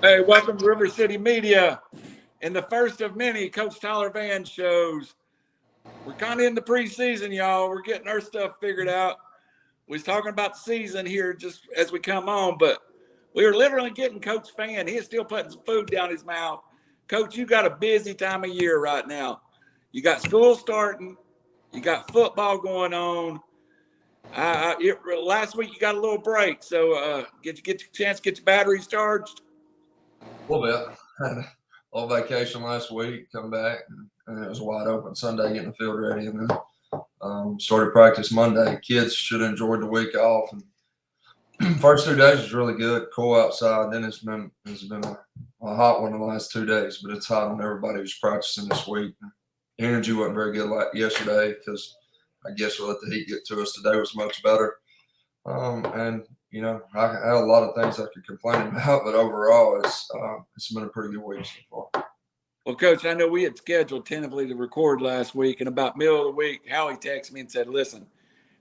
Hey, welcome to RiverCity-Media and the first of many Coach Tyler Vann shows. We're kind of in the preseason, y'all. We're getting our stuff figured out. We was talking about the season here just as we come on, but we were literally getting Coach Vann. He's still putting some food down his mouth. Coach, you got a busy time of year right now. You got school starting. You got football going on. Last week you got a little break, so get your chance to get your batteries charged. A little bit. Had a little vacation last week, come back, and it was wide open Sunday getting the field ready, and then started practice Monday. Kids should have enjoyed the week off. And first 2 days was really good, cool outside. Then it's been a hot one the last 2 days, but it's hot on everybody who's practicing this week. The energy wasn't very good like yesterday because I guess we let the heat get to us. Today was much better. And you know, I had a lot of things I could complain about, but overall, it's been a pretty good week so far. Well, Coach, I know we had scheduled tentatively to record last week, and about middle of the week, Howie texted me and said, "Listen,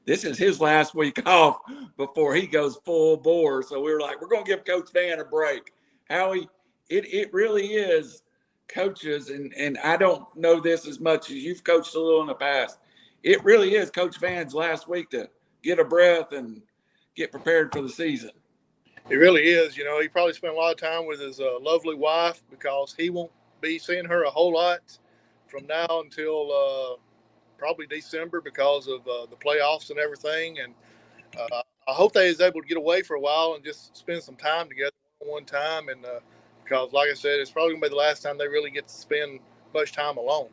this is his last week off before he goes full bore." So we were like, "We're going to give Coach Vann a break." Howie, it really is coaches, and I don't know this as much as you've coached a little in the past. It really is Coach Vann's last week to get a breath and get prepared for the season. It really is. You know, he probably spent a lot of time with his lovely wife because he won't be seeing her a whole lot from now until probably December because of the playoffs and everything. And I hope they is able to get away for a while and just spend some time together one time. And because, like I said, it's probably going to be the last time they really get to spend much time alone.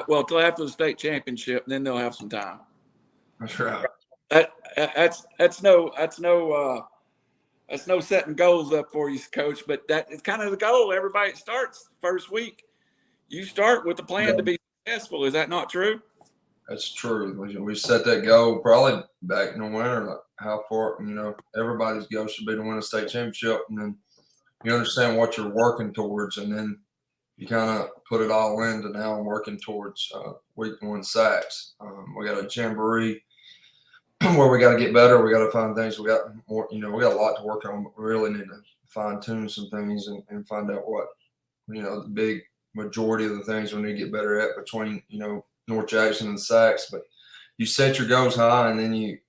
Well, till after the state championship, and then they'll have some time. That's right. That's no setting goals up for you, Coach. But that is kind of the goal. Everybody starts first week. You start with the plan to be successful. Is that not true? That's true. We set that goal probably back in the winter. Like how far, you know, everybody's goal should be to win a state championship, and then you understand what you're working towards, and then you kind of put it all into now and working towards week one sacks. We got a jamboree where we got to get better. We got to find things. We got more, you know, we got a lot to work on, but we really need to fine tune some things and find out what, you know, the big majority of the things we need to get better at between, you know, North Jackson and sacks. But you set your goals high and then you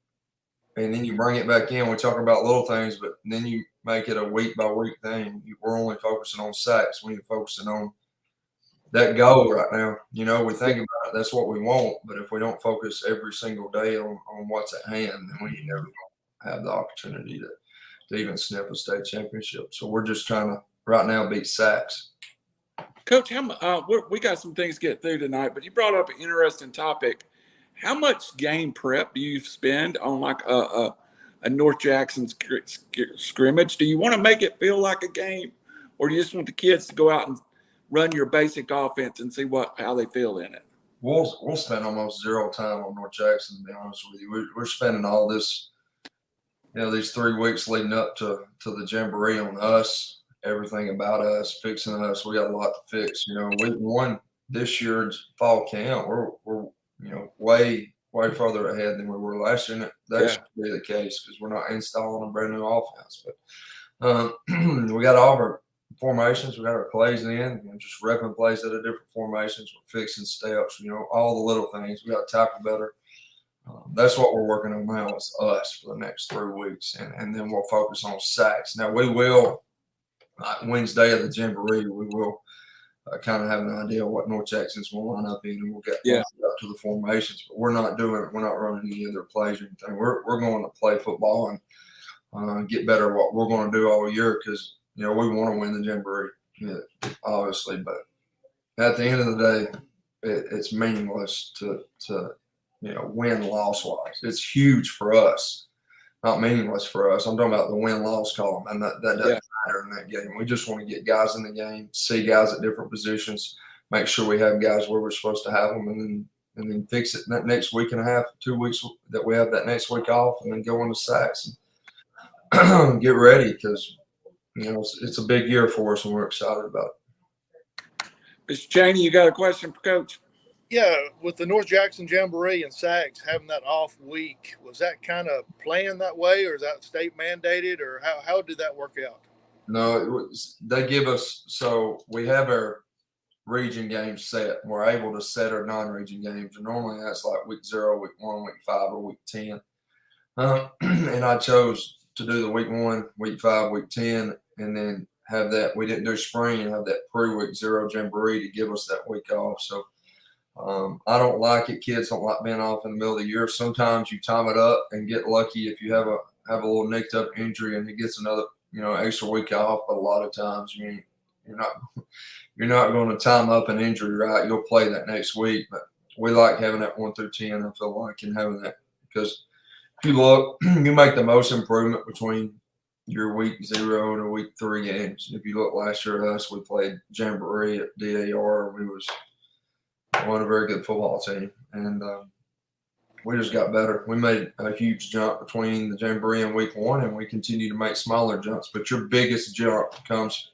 bring it back in. We talk about little things, but then you make it a week by week thing. We're only focusing on sacks. We're focusing on that goal right now. You know, we think about it, that's what we want, but if we don't focus every single day on what's at hand, then we never have the opportunity to even sniff a state championship. So we're just trying to right now beat sacks. Coach, we got some things to get through tonight, but you brought up an interesting topic. How much game prep do you spend on like a North Jackson scrimmage? Do you want to make it feel like a game, or do you just want the kids to go out and run your basic offense and see how they feel in it? We'll spend almost zero time on North Jackson, to be honest with you. We're spending all this, you know, these 3 weeks leading up to the jamboree on us, everything about us, fixing us. We got a lot to fix. You know, week one this year's fall camp, we're you know, way further ahead than we were last year. And that should be the case because we're not installing a brand new offense. But we got all of our formations, we got our plays in, you know, just repping plays at a different formations, we're fixing steps, you know, all the little things. We got to tackle better. That's what we're working on now. It's us for the next 3 weeks, and then we'll focus on sacks. Now we will, Wednesday of the jamboree, we will kind of have an idea of what North Jackson's going to line up in, and we'll get up to the formations. But we're not running any other plays or anything. We're going to play football and get better at what we're going to do all year because, you know, we want to win the jamboree, obviously. But at the end of the day, it's meaningless to you know, win loss-wise. It's huge for us, not meaningless for us. I'm talking about the win-loss column, and that doesn't matter in that game. We just want to get guys in the game, see guys at different positions, make sure we have guys where we're supposed to have them, and then fix it that next week and a half, 2 weeks that we have that next week off, and then go into sacks and get ready because, you know, it's a big year for us, and we're excited about it. Mr. Cheney, you got a question for Coach? Yeah, with the North Jackson Jamboree and sacks having that off week, was that kind of planned that way, or is that state mandated, or how did that work out? No, they give us, so we have our region games set. We're able to set our non-region games. And normally that's like week 0, week 1, week 5, or week 10. And I chose to do the week 1, week 5, week 10, and then have that. We didn't do spring and have that pre-week 0 jamboree to give us that week off. So I don't like it. Kids don't like being off in the middle of the year. Sometimes you time it up and get lucky if you have a little nicked up injury and he gets another extra week off. But a lot of times you're not going to time up an injury right. You'll play that next week. But we like having that 1 through 10. I feel like and having that because if you look, you make the most improvement between your week 0 to week 3 games. If you look last year at us, we played jamboree at DAR. We was on a very good football team, and we just got better. We made a huge jump between the jamboree and week 1, and we continue to make smaller jumps. But your biggest jump comes,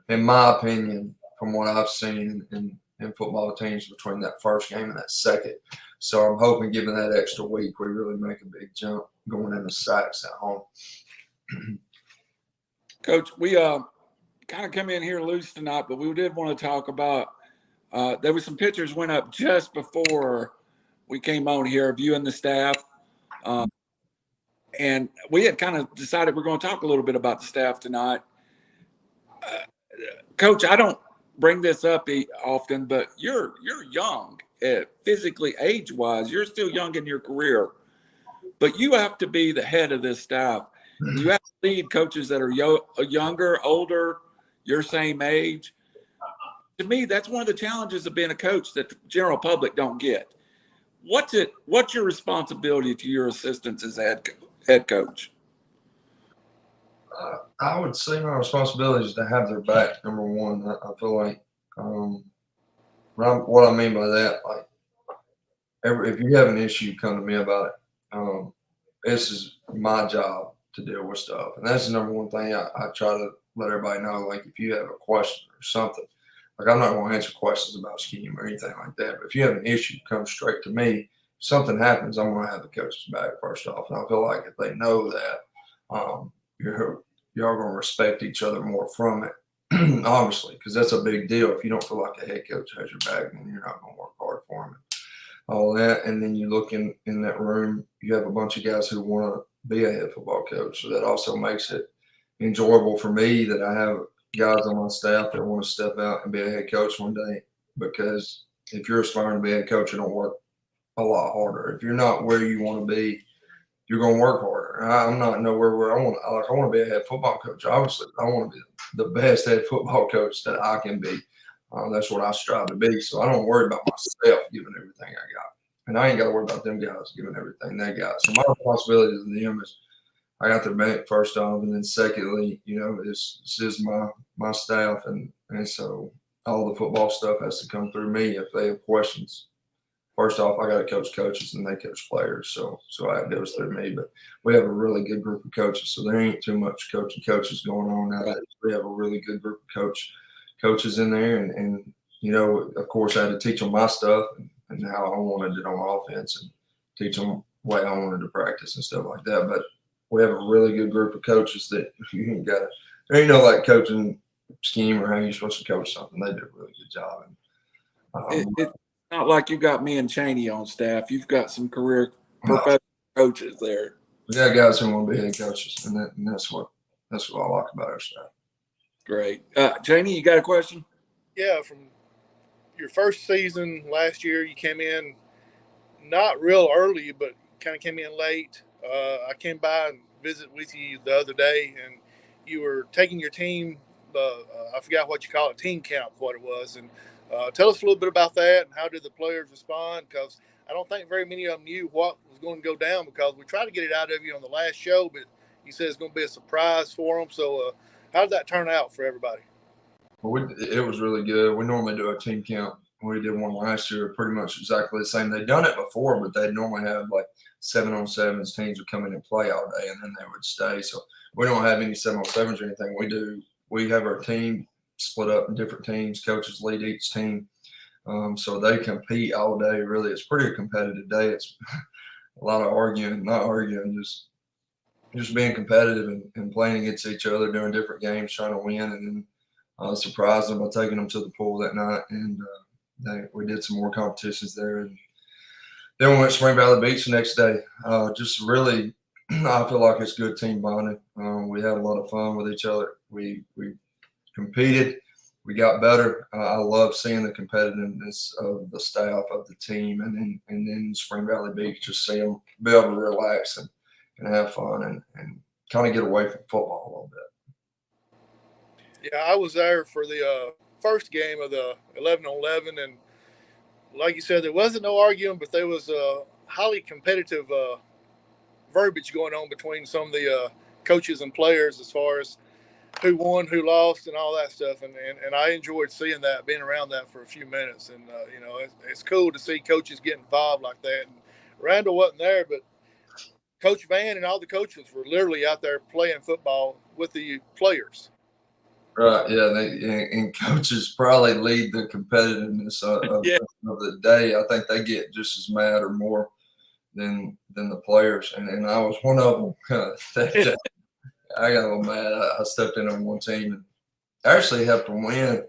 in my opinion, from what I've seen in football teams between that first game and that second. So I'm hoping, given that extra week, we really make a big jump going into sacks at home. Coach, we kind of come in here loose tonight, but we did want to talk about there were some pictures went up just before we came on here of you and the staff. And we had kind of decided we're going to talk a little bit about the staff tonight. Coach, I don't bring this up often, but you're young, physically, age-wise. You're still young in your career. But you have to be the head of this staff. You have to lead coaches that are younger, older, your same age. To me, that's one of the challenges of being a coach that the general public don't get. What's your responsibility to your assistants as head coach? I would say my responsibility is to have their back, number one. I feel like what I mean by that, like if you have an issue, come to me about it. This is my job to deal with stuff. And that's the number one thing I try to let everybody know. Like if you have a question or something, like I'm not going to answer questions about scheme or anything like that. But if you have an issue, come straight to me. If something happens, I'm going to have the coach's back first off. And I feel like if they know that, you're going to respect each other more from it, obviously, because that's a big deal. If you don't feel like a head coach has your back, then you're not going to work hard for them. All that, and then you look in that room, you have a bunch of guys who want to be a head football coach. So that also makes it enjoyable for me that I have guys on my staff that want to step out and be a head coach one day. Because if you're aspiring to be a head coach, you don't work a lot harder. If you're not where you want to be, you're going to work harder. I'm not nowhere where I want to be a head football coach. Obviously, I want to be the best head football coach that I can be. That's what I strive to be. So I don't worry about myself giving everything I got. And I ain't got to worry about them guys giving everything they got. So my responsibility to them is I got their back first off. And then secondly, this is my staff. And so all the football stuff has to come through me. If they have questions, first off, I got to coach coaches and they coach players. So it goes through me. But we have a really good group of coaches. So there ain't too much coaching coaches going on nowadays. We have a really good group of coaches in there, and of course I had to teach them my stuff and how I wanted it on offense and teach them the way I wanted to practice and stuff like that. But we have a really good group of coaches that you ain't got there ain't no like coaching scheme or how you're supposed to coach something. They do a really good job. It's not like you got me and Cheney on staff. You've got some career professional coaches there. We got guys who want to be head coaches, and that's what I like about our staff. Great. Cheney, you got a question? Yeah, from your first season last year, you came in not real early, but kind of came in late. I came by and visit with you the other day, and you were taking your team, I forgot what you call it, team camp, what it was. And tell us a little bit about that and how did the players respond? Because I don't think very many of them knew what was going to go down because we tried to get it out of you on the last show, but you said it's going to be a surprise for them. So how did that turn out for everybody? Well, it was really good. We normally do a team camp. We did one last year, pretty much exactly the same. They'd done it before, but they'd normally have like 7-on-7s. Teams would come in and play all day, and then they would stay. So we don't have any 7-on-7s or anything. We have our team split up in different teams. Coaches lead each team. So they compete all day. Really, it's pretty competitive day. It's a lot of arguing, not arguing, just just being competitive and playing against each other, doing different games, trying to win, and then surprised them by taking them to the pool that night. And we did some more competitions there. And then we went to Spring Valley Beach the next day. Just really, I feel like it's good team bonding. We had a lot of fun with each other. We competed. We got better. I love seeing the competitiveness of the staff, of the team, and then Spring Valley Beach, just see them be able to relax and have fun and kind of get away from football a little bit. Yeah, I was there for the first game of the 11-on-11, and like you said, there wasn't no arguing, but there was a highly competitive verbiage going on between some of the coaches and players as far as who won, who lost, and all that stuff. And I enjoyed seeing that, being around that for a few minutes. And, it's cool to see coaches get involved like that. And Randall wasn't there, but Coach Vann and all the coaches were literally out there playing football with the players. Right, yeah, and coaches probably lead the competitiveness of the day. I think they get just as mad or more than the players. And I was one of them. I got a little mad. I stepped in on one team and actually helped them win.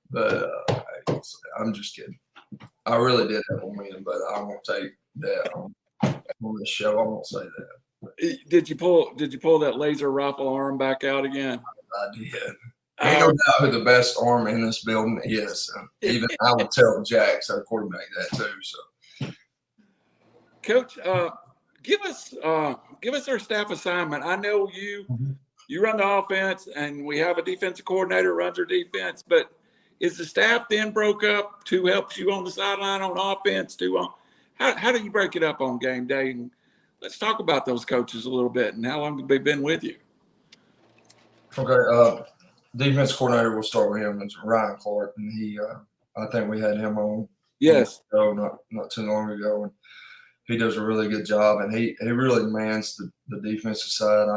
But I'm just kidding. I really did help them win, but I won't take that on this show. I won't say that. Did you pull that laser rifle arm back out again? I did. Ain't no doubt who the best arm in this building is. Even I would tell Jax, our quarterback, that too. So, Coach, give us our staff assignment. I know you run the offense, and we have a defensive coordinator who runs our defense. But is the staff then broke up? Two helps you on the sideline on offense. Two on. How do you break it up on game day? And let's talk about those coaches a little bit and how long have they been with you? Okay, defense coordinator. We'll start with him. It's Ryan Clark, and he. I think we had him on. Yes. Not too long ago, and he does a really good job, and he really mans the defensive side.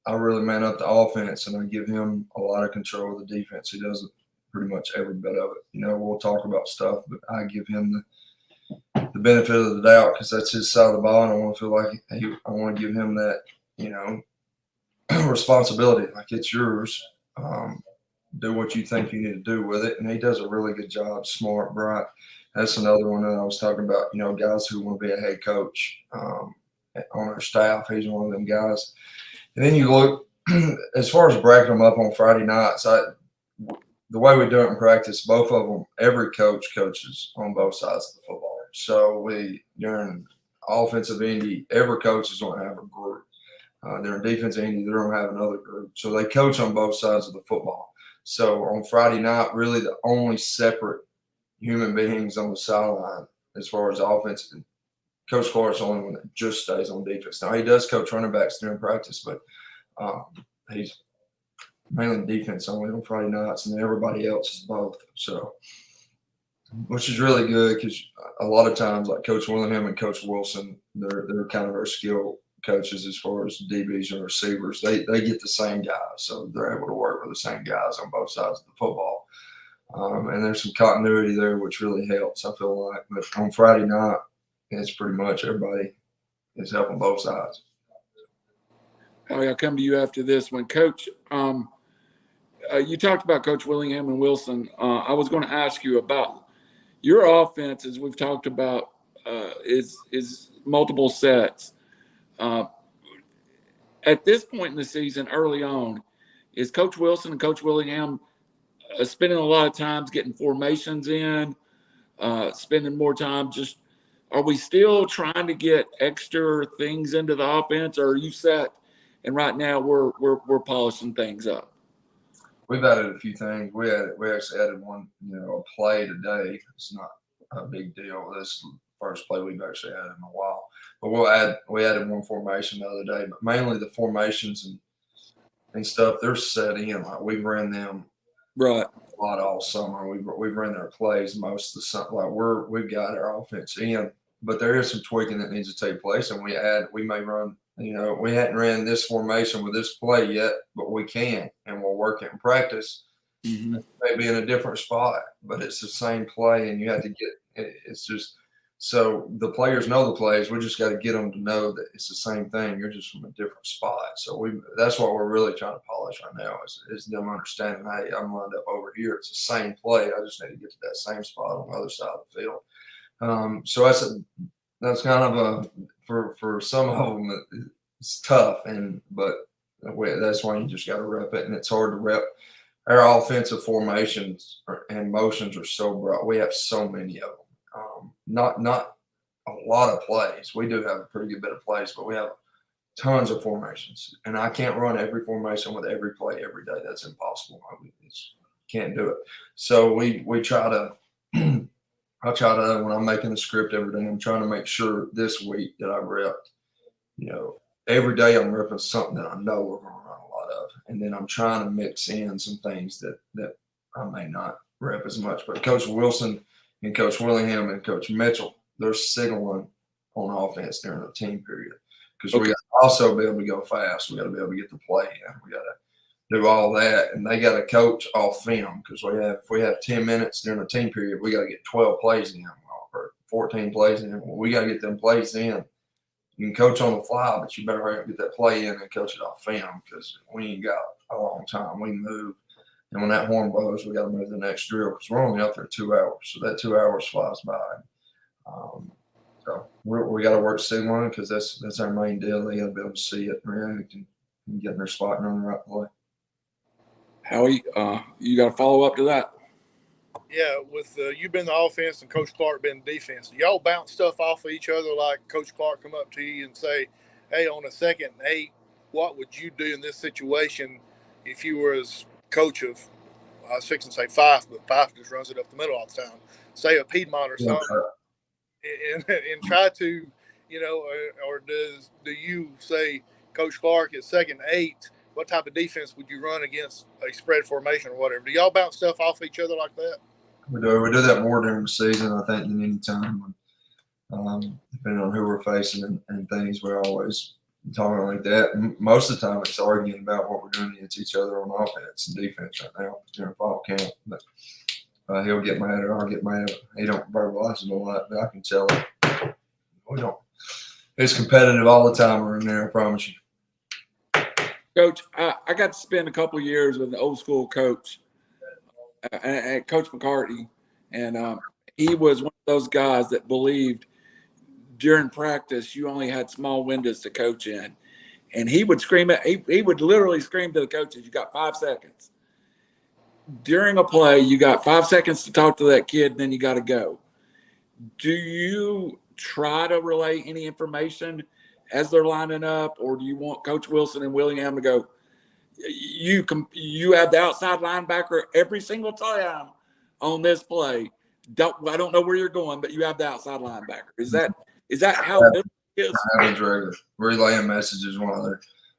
I really man up the offense, and I give him a lot of control of the defense. He does pretty much every bit of it. We'll talk about stuff, but I give him the benefit of the doubt because that's his side of the ball, and I want to feel like I want to give him that, responsibility. Like, it's yours. Do what you think you need to do with it, and he does a really good job. Smart, bright. That's another one that I was talking about. Guys who want to be a head coach on our staff. He's one of them guys. And then you look as far as breaking them up on Friday nights. The way we do it in practice, both of them, every coach coaches on both sides of the football. So during offensive end, every coach is going to have a group. During defensive end, they're going to have another group. So they coach on both sides of the football. So on Friday night, really the only separate human beings on the sideline as far as offense. Coach Clark's the only one that just stays on defense. Now, he does coach running backs during practice, but he's mainly defense only on Friday nights, and everybody else is both. So, which is really good because a lot of times, like Coach Willingham and Coach Wilson, they're kind of our skill coaches as far as DBs and receivers. They get the same guys, so they're able to work with the same guys on both sides of the football. And there's some continuity there, which really helps, I feel like. But on Friday night, it's pretty much everybody is helping both sides. I'll come to you after this one. Coach, you talked about Coach Willingham and Wilson. I was going to ask you about your offense, as we've talked about, is multiple sets. At this point in the season, early on, is Coach Wilson and Coach Willingham spending a lot of times getting formations in, spending more time just – are we still trying to get extra things into the offense, or are you set and right now we're polishing things up? We've added a few things. We actually added one, a play today. It's not a big deal. This is the first play we've actually added in a while. But we added one formation the other day, but mainly the formations and stuff, they're set in. Like, we've ran them right a lot all summer. We've run their plays most of the summer. Like, we've got our offense in, but there is some tweaking that needs to take place, and we may run. We hadn't ran this formation with this play yet, but we can, and we'll work it in practice. Mm-hmm. Maybe in a different spot, but it's the same play, and you have to get. It's just So the players know the plays. We just got to get them to know that it's the same thing. You're just from a different spot. So that's what we're really trying to polish right now is them understanding, hey, I'm lined up over here. It's the same play. I just need to get to that same spot on the other side of the field. So that's kind of for some of them, it's tough. But that's why you just got to rep it. And it's hard to rep. Our offensive formations and motions are so broad. We have so many of them. Not a lot of plays. We do have a pretty good bit of plays, but we have tons of formations. And I can't run every formation with every play every day. That's impossible. Can't do it. So we try to I try to, when I'm making the script every day, I'm trying to make sure this week that I repped, every day I'm repping something that I know we're going to run a lot of. And then I'm trying to mix in some things that I may not rep as much. But Coach Wilson and Coach Willingham and Coach Mitchell, they're signaling on offense during the team period because we got to also be able to go fast. We got to be able to get the play in. We got to do all that, and they got to coach off film because if we have 10 minutes during the team period, we got to get 12 plays in or 14 plays in. Well, we got to get them plays in. You can coach on the fly, but you better hurry up and get that play in and coach it off film because we ain't got a long time. We move. And when that horn blows, we got to move to the next drill because we're only out there 2 hours. So that 2 hours flies by. So we got to work signaling because that's our main deal. They got to be able to see it and react and get in their spot and run the right play. Howie, you got to follow up to that. Yeah, with you been the offense and Coach Clark been defense. Y'all bounce stuff off of each other like Coach Clark come up to you and say, hey, on a 2nd and 8, what would you do in this situation if you were as coach of, I was fixing to say Fyffe, but Fyffe just runs it up the middle all the time. Say a Piedmont or something, and try to, or do you say, Coach Clark, at 2nd and 8, what type of defense would you run against a spread formation or whatever? Do y'all bounce stuff off each other like that? We do that more during the season, I think, than any time. Depending on who we're facing and things, we're always talking like that. Most of the time, it's arguing about what we're doing against each other on offense and defense right now during fall camp. But he'll get mad or I'll get mad. He don't verbalize it a lot, but I can tell him. We don't. It's competitive all the time around there, I promise you. Coach, I got to spend a couple of years with an old school coach, Coach McCarty, and he was one of those guys that believed during practice you only had small windows to coach in, and he would he would literally scream to the coaches, "You got 5 seconds during a play. You got 5 seconds to talk to that kid, and then you got to go." Do you try to relay any information as they're lining up, or do you want Coach Wilson and Willingham to go, you have the outside linebacker every single time on this play? I don't know where you're going, but you have the outside linebacker. Is that how it is? Relaying messages while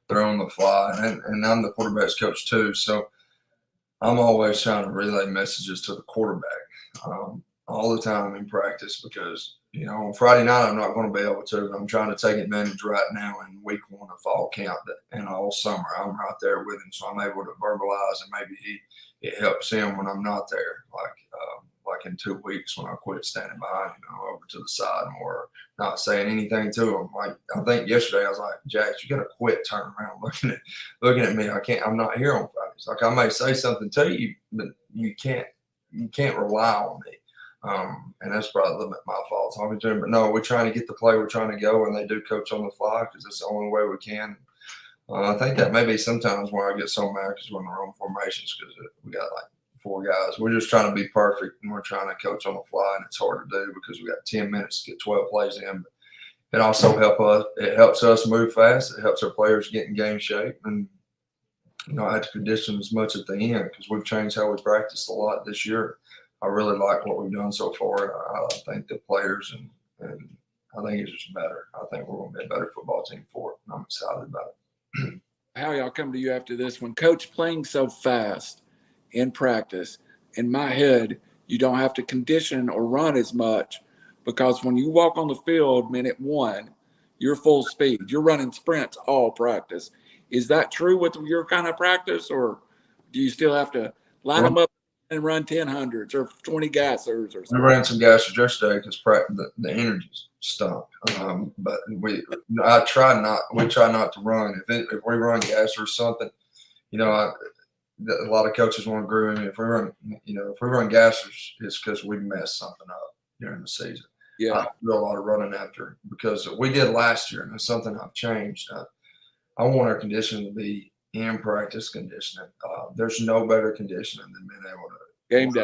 they're on the fly, and I'm the quarterback's coach too, so I'm always trying to relay messages to the quarterback all the time in practice because on Friday night I'm not going to be able to. I'm trying to take advantage right now in week 1 of fall camp and all summer. I'm right there with him, so I'm able to verbalize, and maybe it helps him when I'm not there. Like in 2 weeks when I quit standing behind him, over to the side more, not saying anything to him. Like I think yesterday I was like, Jax, you got to quit turning around looking at me. I'm not here on Fridays. Like I may say something to you, but you can't rely on me. And that's probably my fault talking to him. But no, we're trying to get the play. We're trying to go, and they do coach on the fly because it's the only way we can. I think that may be sometimes why I get so mad because we're in the wrong formations because we got like 4 guys. We're just trying to be perfect, and we're trying to coach on the fly, and it's hard to do because we got 10 minutes to get 12 plays in. But it also helps us move fast. It helps our players get in game shape, and I have to condition as much at the end because we've changed how we practice a lot this year. I really like what we've done so far. I think the players and I think it's just better. I think we're going to be a better football team for it, and I'm excited about it. How y'all come to you after this one? Coach, playing so fast in practice, in my head, you don't have to condition or run as much because when you walk on the field minute 1, you're full speed. You're running sprints all practice. Is that true with your kind of practice, or do you still have to line them up and run 10 hundreds or 20 gassers or We something. ran some gassers yesterday because the energy stunk. But we try not to run. If we run gas or something, a lot of coaches want to agree with me. If we run gassers, it's because we messed something up during the season. Yeah. I do a lot of running after because we did last year, and it's something I've changed. I want our conditioning to be in practice conditioning. There's no better conditioning than being able to Game day.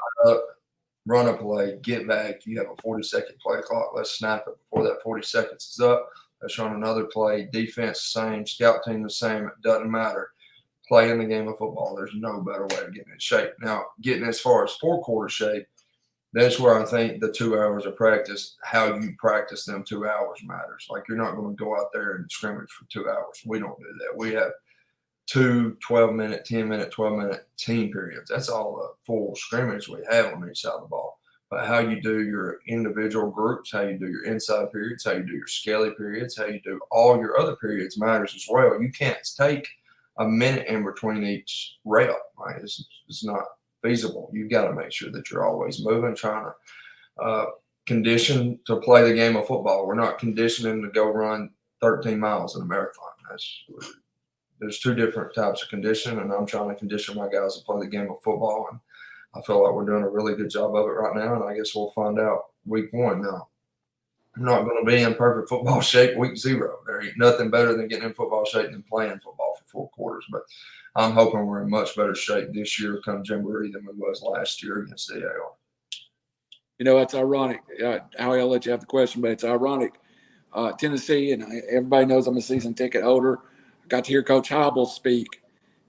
Run a play, get back. You have a 40-second play clock. Let's snap it before that 40 seconds is up. Let's run another play. Defense the same, scout team the same. It doesn't matter. Play in the game of football. There's no better way of getting in shape. Now, getting as far as four-quarter shape, that's where I think the 2 hours of practice, how you practice them 2 hours matters. Like, you're not going to go out there and scrimmage for 2 hours. We don't do that. We have 2 12-minute, 10-minute, 12-minute team periods. That's all the full scrimmage we have on each side of the ball. But how you do your individual groups, how you do your inside periods, how you do your skelly periods, how you do all your other periods matters as well. You can't take a minute in between each rep. Right? It's not feasible. You've got to make sure that you're always moving, trying to condition to play the game of football. We're not conditioning to go run 13 miles in a marathon. There's two different types of conditioning, and I'm trying to condition my guys to play the game of football, and I feel like we're doing a really good job of it right now, and I guess we'll find out week 1. Now, I'm not going to be in perfect football shape week 0. There ain't nothing better than getting in football shape than playing football for 4 quarters, but I'm hoping we're in much better shape this year come Jamboree than we was last year against the AR. It's ironic. Howie, I'll let you have the question, but it's ironic. Tennessee, and everybody knows I'm a season ticket holder. I got to hear Coach Heupel speak.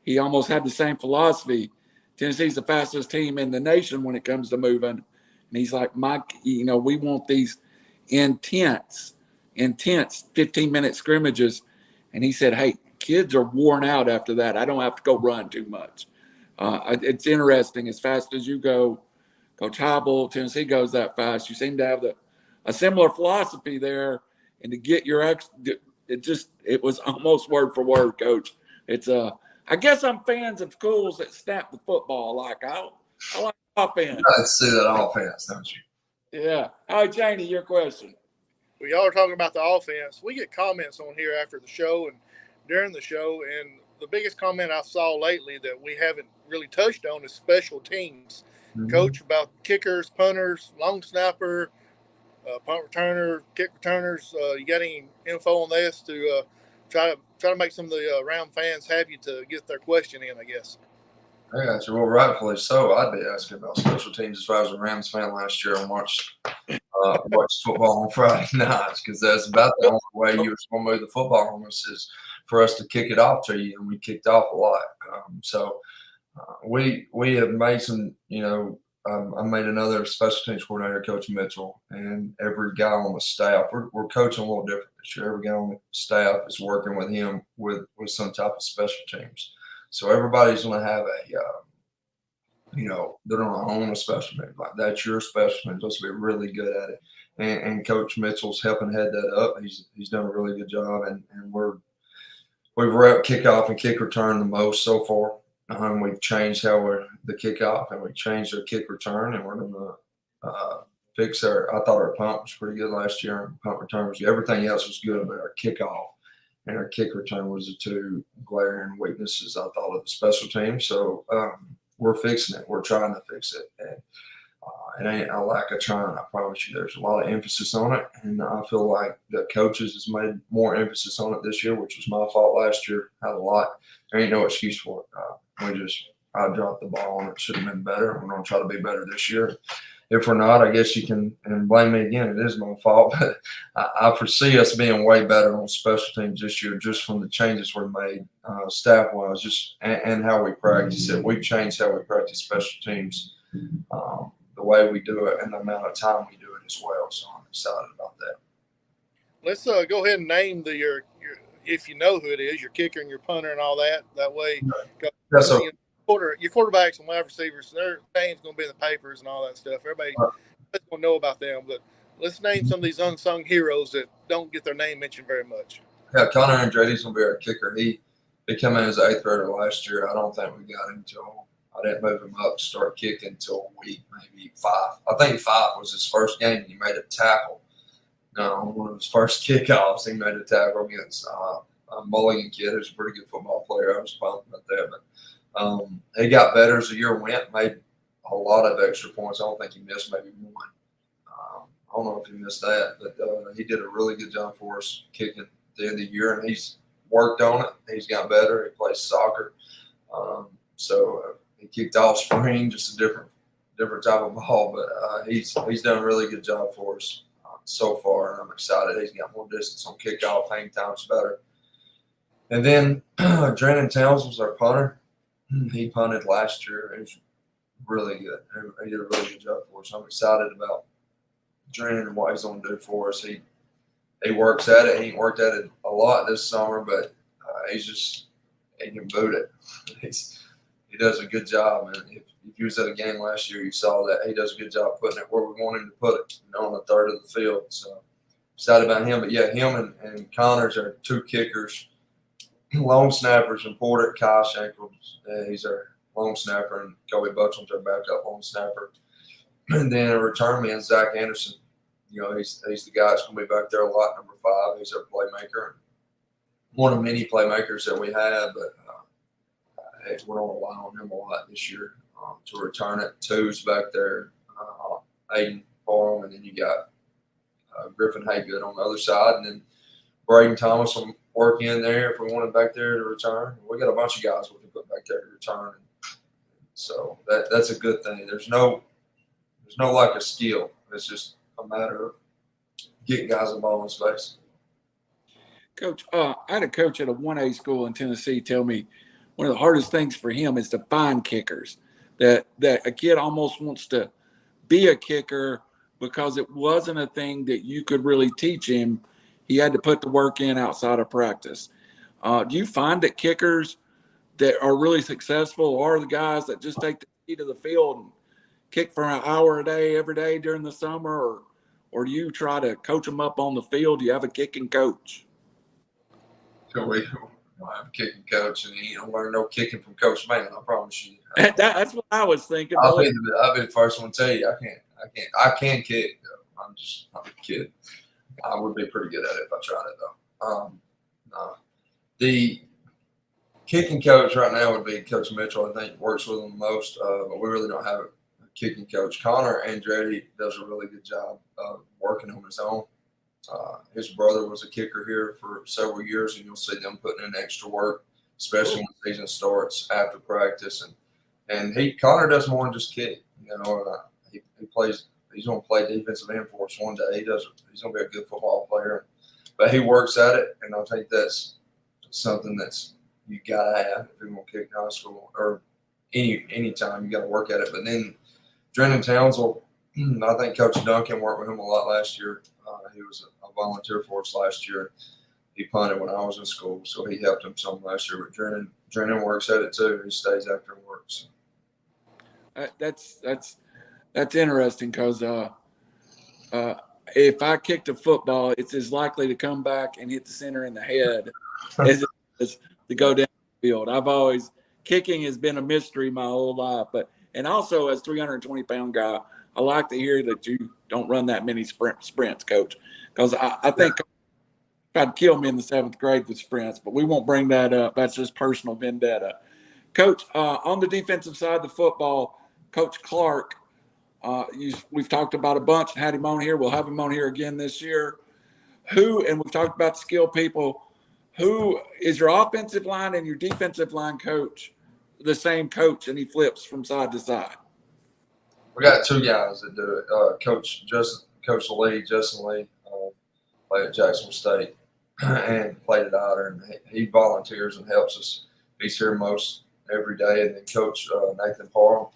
He almost had the same philosophy. Tennessee's the fastest team in the nation when it comes to moving. And he's like, Mike, we want these intense 15-minute scrimmages. And he said, hey, kids are worn out after that. I don't have to go run too much. It's interesting. As fast as you go, Coach Heupel, Tennessee goes that fast. You seem to have a similar philosophy there. And to get your it was almost word for word, Coach. It's I guess I'm fans of schools that snap the football. I like offense. I see that offense, don't you? Yeah. All right, Janie, your question. Well, y'all are talking about the offense. We get comments on here after the show and during the show, and the biggest comment I saw lately that we haven't really touched on is special teams. Mm-hmm. Coach, about kickers, punters, long snapper, punt returner, kick returners. You got any info on this to try to make some of the Ram fans happy to get their question in, I guess? I got you. Well, rightfully so. I'd be asking about special teams as far as a Rams fan last year and watched football on Friday nights, because that's about the only way you were going to move the football on us is for us to kick it off to you, and we kicked off a lot. We have made some, I made another special teams coordinator, Coach Mitchell, and every guy on the staff, we're coaching a little different this year. Every guy on the staff is working with him with some type of special teams. So everybody's going to have they're going to own a special team. Like, that's your special team. Supposed to be really good at it. And Coach Mitchell's helping head that up. He's done a really good job, and we've repped kickoff and kick return the most so far. We've changed the kickoff, and we've changed our kick return, and we're going to fix I thought our punt was pretty good last year, and punt return was good. Everything else was good, but our kickoff and our kick return was the two glaring weaknesses, I thought, of the special team. So we're fixing it. We're trying to fix it. And it ain't a lack of trying, I promise you. There's a lot of emphasis on it, and I feel like the coaches has made more emphasis on it this year, which was my fault last year. Had a lot. There ain't no excuse for it. I dropped the ball, and it should have been better. We're going to try to be better this year. If we're not, I guess you can blame me again. It is my fault, but I foresee us being way better on special teams this year, just from the changes we made staff-wise, and how we practice it. We've changed how we practice special teams, the way we do it, and the amount of time we do it as well. So I'm excited about that. Let's go ahead and name your if you know who it is, your kicker and your punter and all that. That way, That's okay. Your quarterbacks and wide receivers, their name's going to be in the papers and all that stuff. Everybody's going to know about them. But let's name some of these unsung heroes that don't get their name mentioned very much. Yeah, Conor Andretti's going to be our kicker. He came in as an 8th grader last year. I don't think we got him until I didn't move him up to start kicking until week maybe 5. I think 5 was his first game, and he made a tackle. No, one of his first kickoffs, he made a tackle against a Mulligan kid who's a pretty good football player. I was pumped about that. But he got better as the year went, made a lot of extra points. I don't think he missed maybe one. I don't know if he missed that, but he did a really good job for us kicking at the end of the year, and he's worked on it. He's got better. He plays soccer. He kicked all spring, just a different type of ball, but he's done a really good job for us so far, and I'm excited. He's got more distance on kickoff, hang time's better. And then Drennan Towns was our punter. He punted last year. It was really good. He did a really good job for us. I'm excited about Drennan and what he's going to do for us. He works at it. He ain't worked at it a lot this summer, but he can boot it. He does a good job, man. If you was at a game last year, you saw that he does a good job putting it where we want him to put it, on the third of the field. So excited about him. But yeah, him and Connors are 2 kickers, long snappers, and Porter Kyle Shankles. He's our long snapper, and Kobe Buxham's our backup long snapper. And then a return man, Zach Anderson. He's the guy that's going to be back there a lot, number 5. He's our playmaker. One of many playmakers that we have, but we're going to rely on him a lot this year to return it. 2's back there, Aiden Parham, and then you got Griffin Haygood on the other side, and then Braden Thomas will work in there if we want him back there to return. We got a bunch of guys we can put back there to return, so that's a good thing. There's no lack of skill. It's just a matter of getting guys the ball in space. Coach, I had a coach at a 1A school in Tennessee tell me one of the hardest things for him is to find kickers. That a kid almost wants to be a kicker because it wasn't a thing that you could really teach him. He had to put the work in outside of practice. Do you find that kickers that are really successful are the guys that just take the key to the field and kick for an hour a day every day during the summer, or do you try to coach them up on the field? Do you have a kicking coach? So we don't have a kicking coach, and you don't learn no kicking from Coach Mann. I promise you. That's what I was thinking. I'll be the first one to tell you I can kick. I'm a kid. I would be pretty good at it if I tried it though. No. The kicking coach right now would be Coach Mitchell. I think works with them the most, but we really don't have a kicking coach. Conor Andretti does a really good job of working on his own. His brother was a kicker here for several years, and you'll see them putting in extra work, especially when the season starts after practice. And Conor does more than just kick. He plays. He's going to play defensive end for us one day. He's going to be a good football player, but he works at it, and I think that's something that's you got to have if you're going to kick in high school or any time. You got to work at it. But then Drennan Townsville, I think Coach Duncan worked with him a lot last year. He was a volunteer for us last year. He punted when I was in school, so he helped him some last year. But Drennan works at it too. He stays after and works. That's interesting because if I kicked a football, it's as likely to come back and hit the center in the head as it is to go down the field. Kicking has been a mystery my whole life, and also as 320-pound guy, I like to hear that you don't run that many sprints, Coach, because I think tried to kill me in the 7th grade with sprints, but we won't bring that up. That's just personal vendetta. Coach, on the defensive side of the football, Coach Clark, we've talked about a bunch and had him on here. We'll have him on here again this year. And we've talked about the skill people. Who is your offensive line and your defensive line coach the same coach, and he flips from side to side? We got 2 guys that do it. Justin Lee, played at Jacksonville State and played at Otter, and he volunteers and helps us. He's here most every day. And then Coach Nathan Parham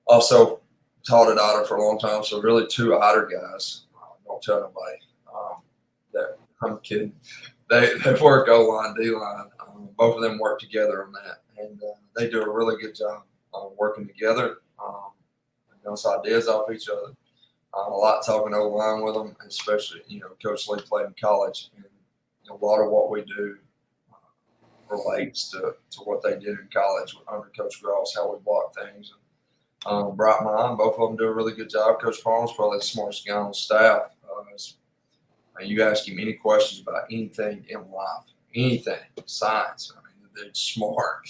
also taught at Otter for a long time. So really 2 Otter guys. Don't tell nobody that I'm kidding. They work O-line, D-line. Both of them work together on that, and they do a really good job working together. Bounce ideas off each other. A lot talking O-line with them, especially, Coach Lee played in college. And a lot of what we do relates to what they did in college under Coach Gross, how we block things. Bright mind, both of them do a really good job. Coach Palmer's probably the smartest guy on staff. You ask him any questions about anything in life, anything, science. I mean, they're smart.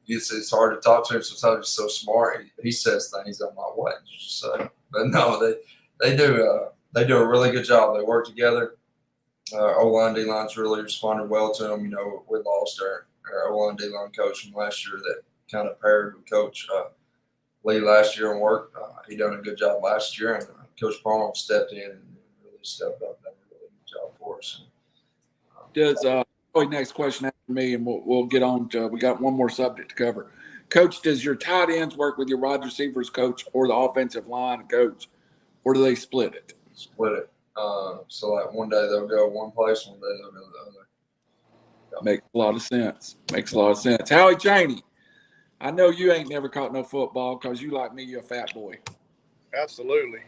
It's hard to talk to him sometimes. He's so smart. He says things I'm like, what did you just say? But no, they do a really good job. They work together. O-line, D-line's really responded well to them. We lost our O-line, D-line coach from last year that kind of paired with Coach Lee last year and worked. He done a good job last year, and Coach Palmer stepped in and really stepped up. Done a really good job for us. Next question after me, and we'll get on to, we got one more subject to cover. Coach, does your tight ends work with your wide receivers coach or the offensive line coach, or do they split it? Split it. So like one day they'll go one place, one day they'll go the other. Yep. Makes a lot of sense. Howie Chaney, I know you ain't never caught no football because you, like me, you're a fat boy. Absolutely.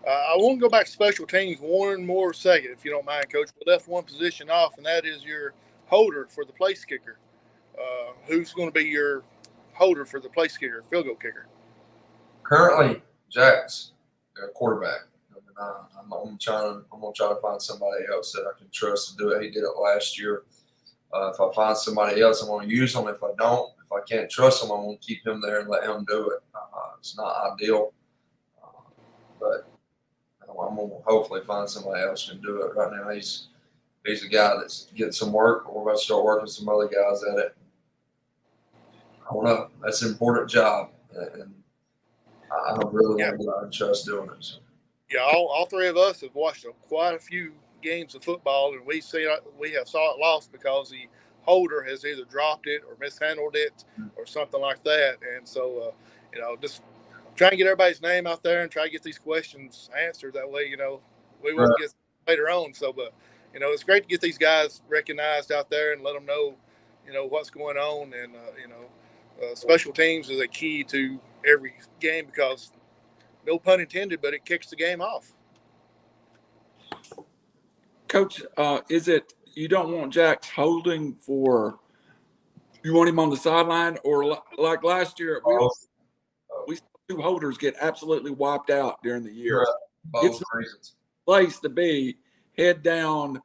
I want to go back to special teams one more second, if you don't mind, Coach. We left one position off, and that is your holder for the place kicker. Who's going to be your holder for the place kicker, field goal kicker? Currently, Jack's quarterback. I'm gonna try to find somebody else that I can trust to do it. He did it last year. If I find somebody else, I'm gonna use him. If I can't trust him, I'm gonna keep him there and let him do it. It's not ideal, but I'm gonna hopefully find somebody else who can do it. Right now, he's a guy that's getting some work. We're about to start working some other guys at it. I don't know. That's an important job, and I really want to trust doing it. So. Yeah, all three of us have watched quite a few games of football, and we have saw it lost because the holder has either dropped it or mishandled it or something like that. And so, just trying to get everybody's name out there and try to get these questions answered. That way, we won't get later on. So, but it's great to get these guys recognized out there and let them know, what's going on. And special teams is a key to every game because, no pun intended, but it kicks the game off. Coach, is it you don't want Jax holding for – you want him on the sideline? Or like last year, we saw two holders get absolutely wiped out during the year. Both reasons. Place to be, head down,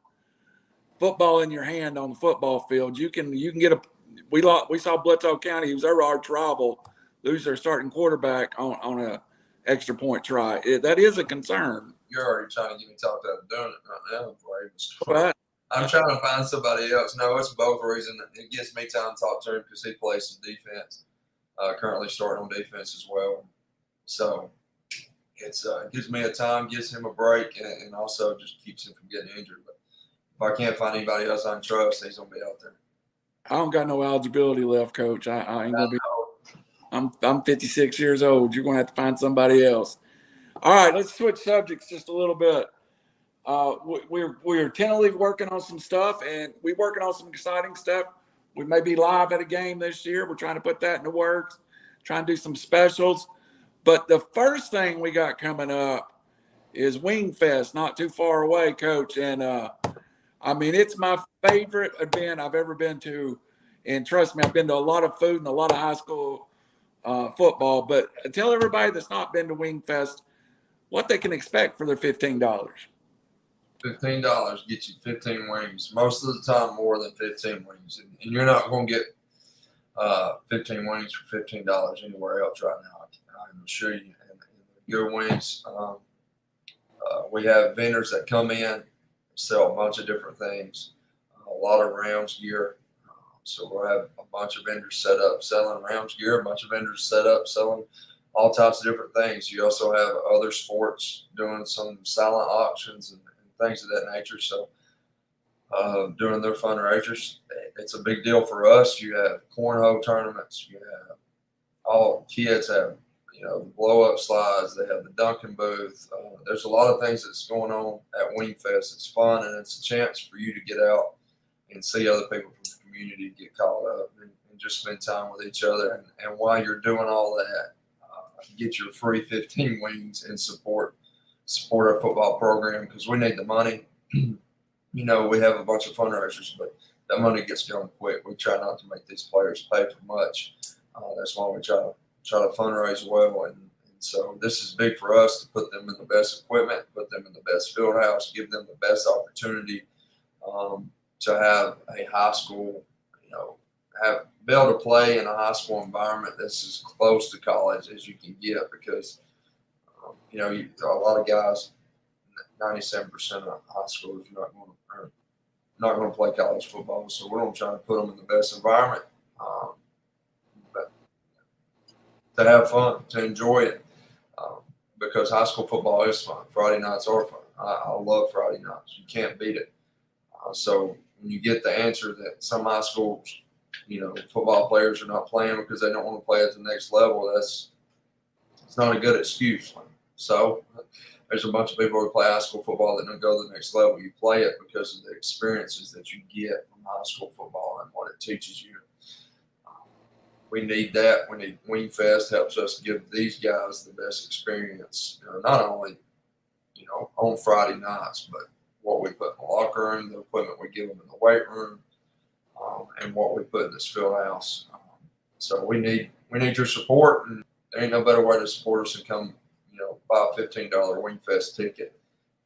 football in your hand on the football field. You can get a – we saw Bledsoe County, he was our rival, lose their starting quarterback on a – extra point try. That is a concern. You're already trying to get me talked out of doing it right now. Right. I'm trying to find somebody else. No, it's both reasons. It gives me time to talk to him because he plays some defense, currently starting on defense as well. So it gives me a time, gives him a break, and also just keeps him from getting injured. But if I can't find anybody else I can trust, he's going to be out there. I don't got no eligibility left, Coach. I ain't going to be – I'm 56 years old. You're going to have to find somebody else. All right, let's switch subjects just a little bit. We're tentatively working on some stuff, and we're working on some exciting stuff. We may be live at a game this year. We're trying to put that in the works, trying to do some specials. But the first thing we got coming up is Wing Fest, not too far away, Coach. And, it's my favorite event I've ever been to. And trust me, I've been to a lot of food and a lot of high school football, but tell everybody that's not been to Wing Fest what they can expect for their $15. $15 gets you 15 wings. Most of the time, more than 15 wings, and you're not going to get 15 wings for $15 anywhere else right now. I can assure you. And good wings. We have vendors that come in, sell a bunch of different things, a lot of Rams gear. So we'll have a bunch of vendors set up selling Rams gear, a bunch of vendors set up selling all types of different things. You also have other sports doing some silent auctions and things of that nature. So doing their fundraisers, it's a big deal for us. You have cornhole tournaments. You have all kids have, the blow-up slides. They have the Dunkin' booth. There's a lot of things that's going on at Wing Fest. It's fun, and it's a chance for you to get out and see other people from the community get caught up and just spend time with each other. And while you're doing all that, get your free 15 wings and support our football program because we need the money. We have a bunch of fundraisers, but that money gets gone quick. We try not to make these players pay for much. That's why we try to fundraise well. And so this is big for us to put them in the best equipment, put them in the best field house, give them the best opportunity to have a high school, be able to play in a high school environment that's as close to college as you can get, because a lot of guys, 97% of high schoolers are not going to play college football. So we're going to try to put them in the best environment, but to have fun, to enjoy it, because high school football is fun. Friday nights are fun. I love Friday nights. You can't beat it. So when you get the answer that some high schools, football players are not playing because they don't want to play at the next level, it's not a good excuse. So there's a bunch of people who play high school football that don't go to the next level. You play it because of the experiences that you get from high school football and what it teaches you. We need that. We need Wingfest helps us give these guys the best experience, not only, on Friday nights, but what we put in the locker room, the equipment we give them in the weight room, and what we put in this field house. So we need your support, and there ain't no better way to support us than come, buy a $15 Wingfest ticket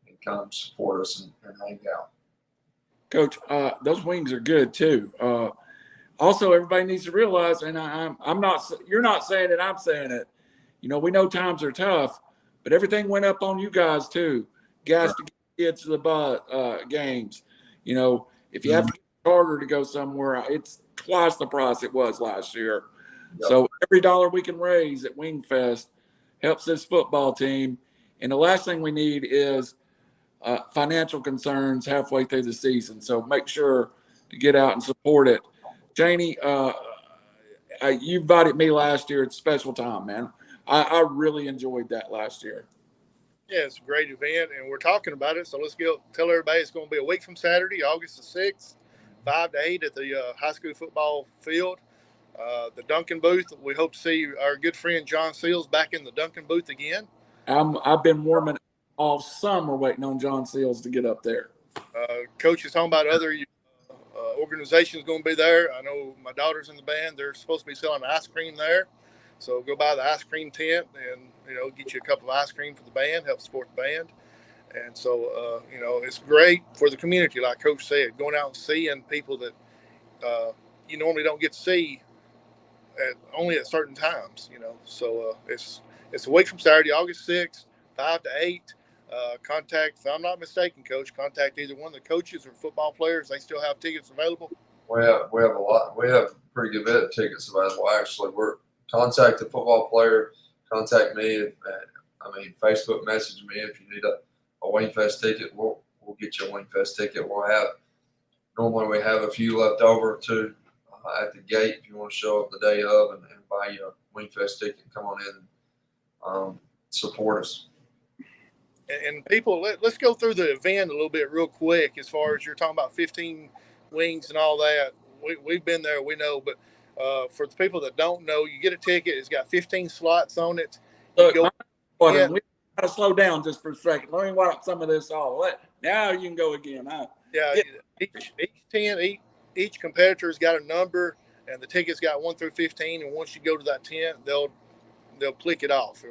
and come support us and hang out. Coach, Those wings are good too. Also, everybody needs to realize, and I'm not, you're not saying it, I'm saying it. We know times are tough, but everything went up on you guys too. Gas to get kids to the games. If you have to get a charter to go somewhere, it's twice the price it was last year. Yep. So every dollar we can raise at Wingfest helps this football team. And the last thing we need is financial concerns halfway through the season. So make sure to get out and support it. Janie, you invited me last year. It's a special time, man. I really enjoyed that last year. Yeah, it's a great event, and we're talking about it. So let's tell everybody it's going to be a week from Saturday, August the 6th, 5 to 8 at the high school football field. The Duncan booth, we hope to see our good friend John Seals back in the Duncan booth again. I've been warming all summer waiting on John Seals to get up there. Coach is talking about other organizations going to be there. I know my daughter's in the band. They're supposed to be selling ice cream there. So go by the ice cream tent and, get you a cup of ice cream for the band, help support the band. And so, it's great for the community, like Coach said, going out and seeing people that you normally don't get to see only at certain times, So it's a week from Saturday, August 6th, 5 to 8. Contact, if I'm not mistaken, Coach, contact either one of the coaches or football players. They still have tickets available. We have a lot. We have a pretty good bit of tickets available. Actually, contact the football player. Contact me. Facebook message me if you need a Wingfest ticket. We'll get you a Wingfest ticket. Normally we have a few left over too at the gate if you want to show up the day of and buy you a Wingfest ticket. Come on in and support us. And people, let's go through the event a little bit real quick. As far as you're talking about 15 wings and all that, we've been there, we know. But for the people that don't know, you get a ticket. It's got 15 slots on it. Look, we got to slow down just for a second. Let me wipe some of this off. Now you can go again. Each competitor's got a number, and the ticket's got 1 through 15. And once you go to that tent, they'll click it off.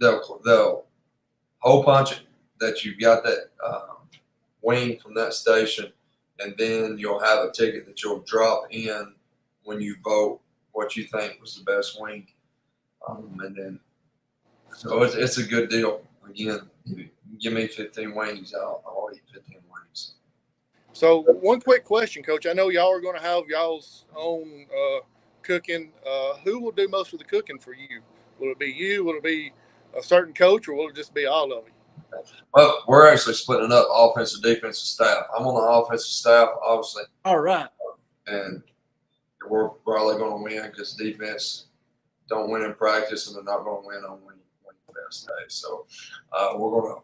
They'll hole punch it that you've got that wing from that station, and then you'll have a ticket that you'll drop in when you vote what you think was the best wing. And then, so it's a good deal. Again, you give me 15 wings, I'll eat 15 wings. So one quick question, Coach. I know y'all are going to have y'all's own cooking. Who will do most of the cooking for you? Will it be you? Will it be a certain coach, or will it just be all of you? Well, we're actually splitting up offensive, defensive staff. I'm on the offensive staff, obviously. All right. And we're probably going to win because defense don't win in practice, and they're not going to win on Wingfest day. So we're going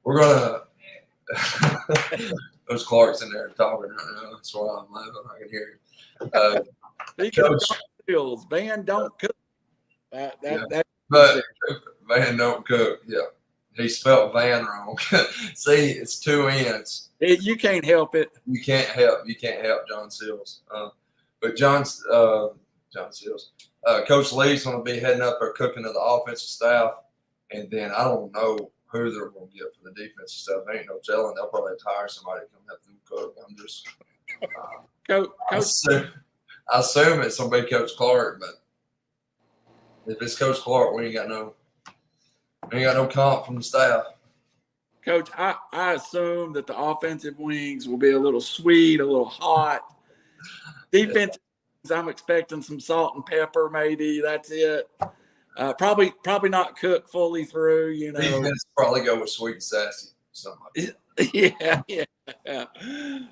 to those Clarks in there talking right now. That's why I'm laughing. I can hear you. Coach, Vann don't cook. But Vann don't cook. Yeah. he spelled Vann wrong. See, it's 2 N's. You can't help it. You can't help John Seals. But John Seals, Coach Lee's going to be heading up there cooking to the offensive staff, and then I don't know who they're going to get for the defensive stuff. Ain't no telling. They'll probably hire somebody to come help them cook. I'm just I assume it's somebody Coach Clark, but if it's Coach Clark, we ain't got no comp from the staff. Coach, I assume that the offensive wings will be a little sweet, a little hot. Defensive, I'm expecting some salt and pepper, maybe. That's it. Probably not cooked fully through, you know. Defense probably go with sweet and sassy, something like that. Yeah.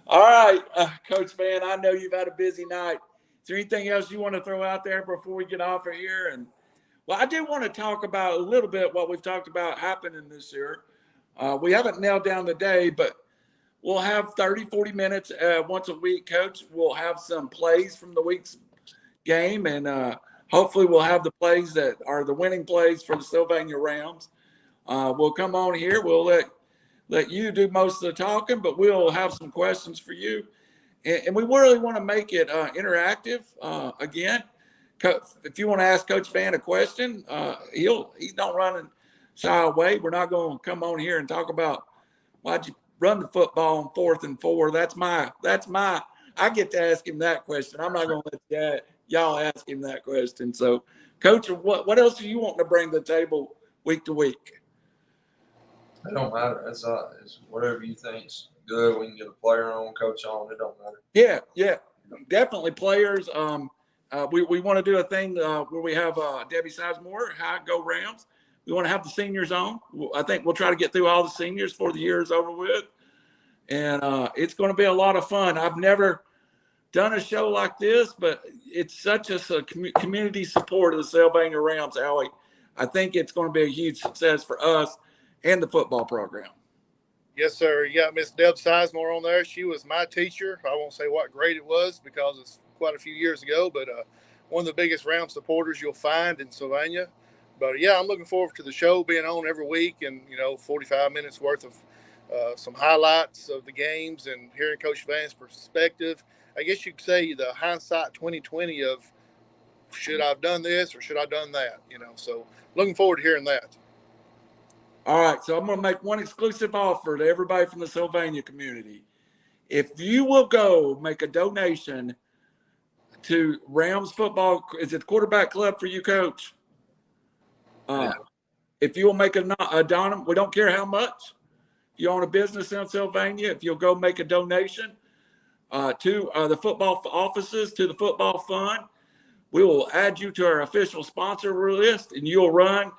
All right, Coach Vann, I know you've had a busy night. Is there anything else you want to throw out there before we get off of here? And I do want to talk about a little bit what we've talked about happening this year. We haven't nailed down the day, but we'll have 30, 40 minutes once a week, Coach. We'll have some plays from the week's game, and hopefully we'll have the plays that are the winning plays for the Sylvania Rams. We'll come on here. We'll let you do most of the talking, but we'll have some questions for you. And we really want to make it interactive. Again, if you want to ask Coach Vann a question, he's not running shy away. We're not going to come on here and talk about why'd you run the football on 4th and 4. That's my. I get to ask him that question. I'm not going to let y'all ask him that question. So, Coach, what else do you want to bring to the table week to week? It don't matter. It's whatever you think's good. We can get a player on, coach on. It don't matter. Yeah, definitely players. We want to do a thing where we have Debbie Sizemore, Go Rams. We want to have the seniors on. I think we'll try to get through all the seniors before the year is over with. And it's going to be a lot of fun. I've never done a show like this, but it's such a community support of the Sylvania Rams, Allie. I think it's going to be a huge success for us and the football program. Yes, sir. You got Miss Deb Sizemore on there. She was my teacher. I won't say what grade it was because it's quite a few years ago, but one of the biggest Rams supporters you'll find in Sylvania. But, yeah, I'm looking forward to the show being on every week and, 45 minutes worth of some highlights of the games and hearing Coach Vann's perspective. I guess you could say the hindsight 2020 of should I have done this or should I have done that, So looking forward to hearing that. All right, so I'm going to make one exclusive offer to everybody from the Sylvania community. If you will go make a donation to Rams football, is it the quarterback club for you, Coach? Yeah. If you will make a donation, we don't care how much. If you own a business in Sylvania, if you'll go make a donation to the football offices, to the football fund, we will add you to our official sponsor list, and you'll run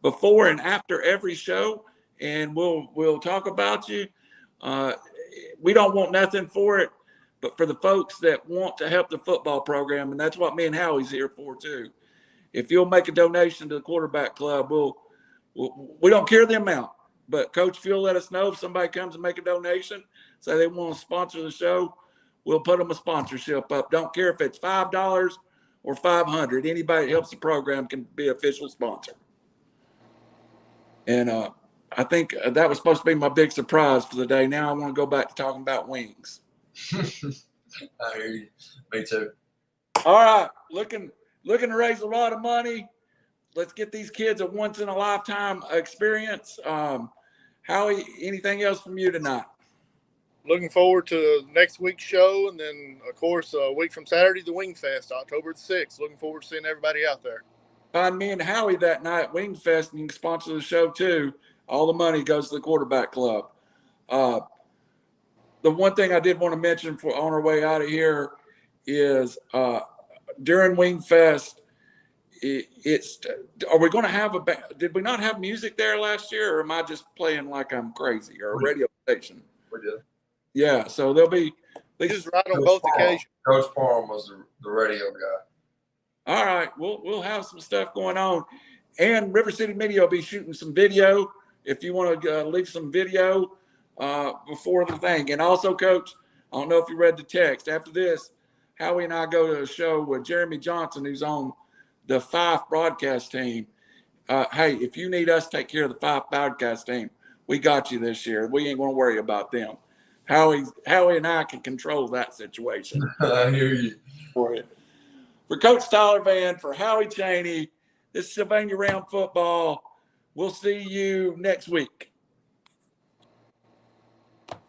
before and after every show, and we'll talk about you. We don't want nothing for it, but for the folks that want to help the football program, and that's what me and Howie's here for too. If you'll make a donation to the quarterback club, we don't care the amount, but Coach, if you'll let us know if somebody comes and make a donation, say they want to sponsor the show, we'll put them a sponsorship up. Don't care if it's $5 or $500. Anybody that helps the program can be an official sponsor. And I think that was supposed to be my big surprise for the day. Now I want to go back to talking about wings. I hear you. Me too. All right. Looking to raise a lot of money. Let's get these kids a once-in-a-lifetime experience. Howie, anything else from you tonight? Looking forward to next week's show. And then, of course, a week from Saturday, the Wing Fest, October 6th. Looking forward to seeing everybody out there. Find me and Howie that night at Wing Fest, and you can sponsor the show too. All the money goes to the quarterback club. The one thing I did want to mention on our way out of here is during Wing Fest, are we going to have did we not have music there last year, or am I just playing like I'm crazy, or a radio station? We did. Yeah, so there'll be. Just right on both occasions. Coach Parham was the radio guy. All right, we'll have some stuff going on, and RiverCity-Media will be shooting some video if you want to leave some video before the thing. And also, Coach, I don't know if you read the text. After this, Howie and I go to a show with Jeremy Johnson, who's on the Fyffe broadcast team. hey, if you need us to take care of the Fyffe podcast team, we got you this year. We ain't going to worry about them. Howie and I can control that situation. I hear you. For you. For Coach Tyler Vann, for Howie Cheney, this is Sylvania Round Football. We'll see you next week.